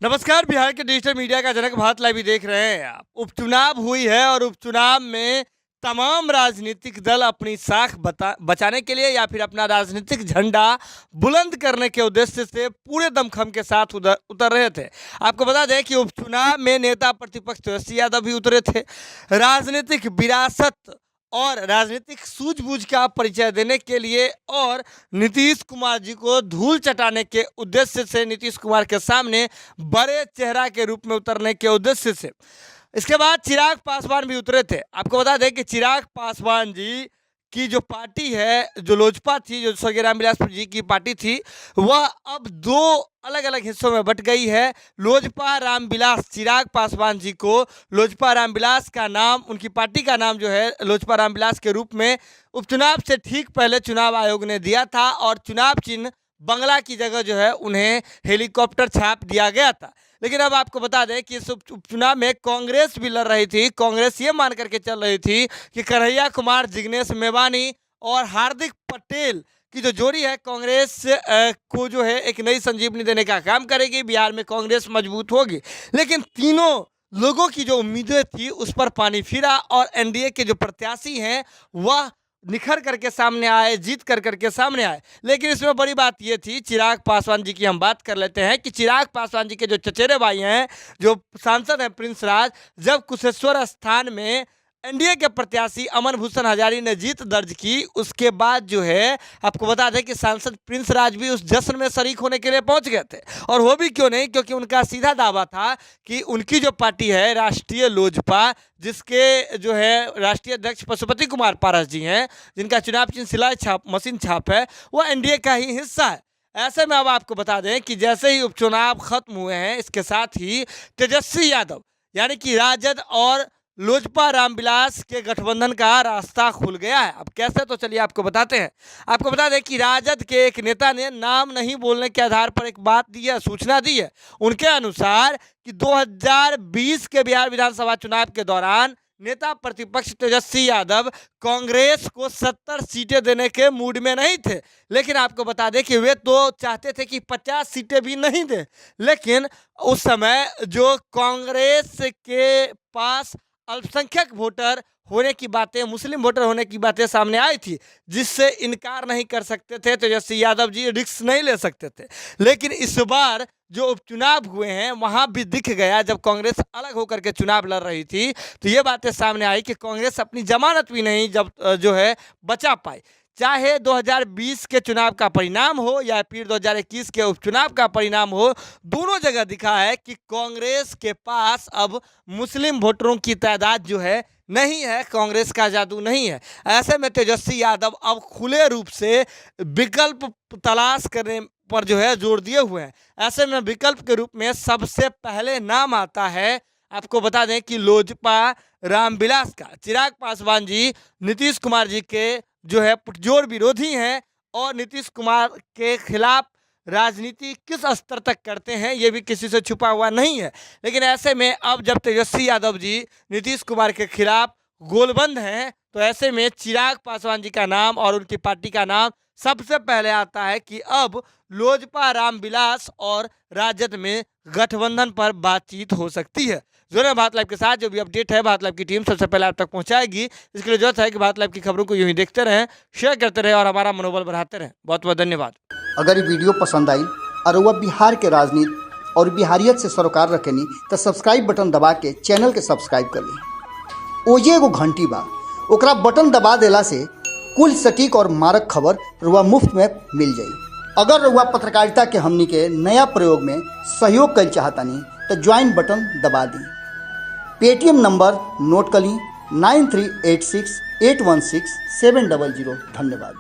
नमस्कार। बिहार के digital media का जनक भारत लाइव देख रहे हैं आप। उपचुनाव हुई है और उपचुनाव में तमाम राजनीतिक दल अपनी साख बचाने के लिए या फिर अपना राजनीतिक झंडा बुलंद करने के उद्देश्य से पूरे दमखम के साथ उतर रहे थे। आपको बता दें कि उपचुनाव में नेता प्रतिपक्ष तेजस्वी यादव भी उतरे थे। राजनीतिक विरासत और राजनीतिक सूझबूझ का परिचय देने के लिए और नीतीश कुमार जी को धूल चटाने के उद्देश्य से, नीतीश कुमार के सामने बड़े चेहरा के रूप में उतरने के उद्देश्य से। इसके बाद चिराग पासवान भी उतरे थे। आपको बता दें कि चिराग पासवान जी की जो पार्टी है, जो लोजपा थी, जो स्वर्गीय रामविलास जी की पार्टी थी, वह अब दो अलग अलग हिस्सों में बट गई है। लोजपा रामविलास, चिराग पासवान जी को लोजपा रामविलास का नाम, उनकी पार्टी का नाम जो है लोजपा रामविलास के रूप में उपचुनाव से ठीक पहले चुनाव आयोग ने दिया था और चुनाव चिन्ह बंगला की जगह जो है उन्हें हेलीकॉप्टर छाप दिया गया था। लेकिन अब आपको बता दें कि इस उपचुनाव में कांग्रेस भी लड़ रही थी। कांग्रेस ये मान करके चल रही थी कि कन्हैया कुमार, जिग्नेश मेवानी और हार्दिक पटेल की जो जोड़ी है कांग्रेस को जो है एक नई संजीवनी देने का काम करेगी, बिहार में कांग्रेस मजबूत होगी। लेकिन तीनों लोगों की जो उम्मीदें थी उस पर पानी फिरा और एनडीए के जो प्रत्याशी हैं वह निखर करके सामने आए, जीत कर करके सामने आए। लेकिन इसमें बड़ी बात ये थी, चिराग पासवान जी की हम बात कर लेते हैं कि चिराग पासवान जी के जो चचेरे भाई हैं, जो सांसद हैं प्रिंस राज, जब कुशेश्वर स्थान में एनडीए के प्रत्याशी अमन भूषण हजारी ने जीत दर्ज की, उसके बाद जो है आपको बता दें कि सांसद प्रिंस राज भी उस जश्न में शरीक होने के लिए पहुंच गए थे। और वो भी क्यों नहीं, क्योंकि उनका सीधा दावा था कि उनकी जो पार्टी है राष्ट्रीय लोजपा, जिसके जो है राष्ट्रीय अध्यक्ष पशुपति कुमार पारस जी हैं, जिनका चुनाव चिन्ह सिलाई छाप, मशीन छाप है, वह एनडीए का ही हिस्सा है। ऐसे में अब आपको बता दें कि जैसे ही उपचुनाव खत्म हुए हैं, इसके साथ ही तेजस्वी यादव यानी कि राजद और लोजपा रामविलास के गठबंधन का रास्ता खुल गया है। अब कैसे, तो चलिए आपको बताते हैं। आपको बता दें कि राजद के एक नेता ने नाम नहीं बोलने के आधार पर एक बात दी है, सूचना दी है। उनके अनुसार कि 2020 के बिहार विधानसभा चुनाव के दौरान नेता प्रतिपक्ष तेजस्वी यादव कांग्रेस को 70 सीटें देने के मूड में नहीं थे। लेकिन आपको बता दें कि वे तो चाहते थे कि 50 सीटें भी नहीं दें। लेकिन उस समय जो कांग्रेस के पास अल्पसंख्यक वोटर होने की बातें, मुस्लिम वोटर होने की बातें सामने आई थी, जिससे इनकार नहीं कर सकते थे तेजस्वी यादव जी, रिस्क नहीं ले सकते थे। लेकिन इस बार जो उपचुनाव हुए हैं वहां भी दिख गया, जब कांग्रेस अलग होकर के चुनाव लड़ रही थी तो ये बातें सामने आई कि कांग्रेस अपनी जमानत भी नहीं जब जो है बचा पाई। चाहे 2020 के चुनाव का परिणाम हो या फिर 2021 के उपचुनाव का परिणाम हो, दोनों जगह दिखा है कि कांग्रेस के पास अब मुस्लिम वोटरों की तादाद जो है नहीं है, कांग्रेस का जादू नहीं है। ऐसे में तेजस्वी यादव अब खुले रूप से विकल्प तलाश करने पर जो है जोर दिए हुए हैं। ऐसे में विकल्प के रूप में सबसे पहले नाम आता है, आपको बता दें कि लोजपा रामविलास का। चिराग पासवान जी नीतीश कुमार जी के जो है पुरजोर विरोधी हैं और नीतीश कुमार के खिलाफ राजनीति किस स्तर तक करते हैं ये भी किसी से छुपा हुआ नहीं है। लेकिन ऐसे में अब जब तेजस्वी यादव जी नीतीश कुमार के खिलाफ गोलबंद हैं, तो ऐसे में चिराग पासवान जी का नाम और उनकी पार्टी का नाम सबसे पहले आता है कि अब लोजपा रामविलास और राजद में गठबंधन पर बातचीत हो सकती है। जुड़े भारत लाइव के साथ, जो भी अपडेट है भारत लाइव की टीम सबसे पहले आप तक पहुंचाएगी। इसके लिए जरूरत है कि भारत लाइव की खबरों को यूं ही देखते रहें, शेयर करते रहें और हमारा मनोबल बढ़ाते रहें। बहुत बहुत धन्यवाद। अगर ये वीडियो पसंद आई और वह बिहार के राजनीति और बिहारियत से सरोकार रखेनी तो सब्सक्राइब बटन दबा के चैनल के सब्सक्राइब कर ली। ओजे एगो घंटी बा, ओकरा बटन दबा देला से कुल सटीक और मारक खबर रुआ मुफ्त में मिल जाई। अगर रुआ पत्रकारिता के हमनी के नया प्रयोग में सहयोग कर चाहतानी तो ज्वाइन बटन दबा दी। पेटीएम नंबर नोट कर ली 9386816700। धन्यवाद।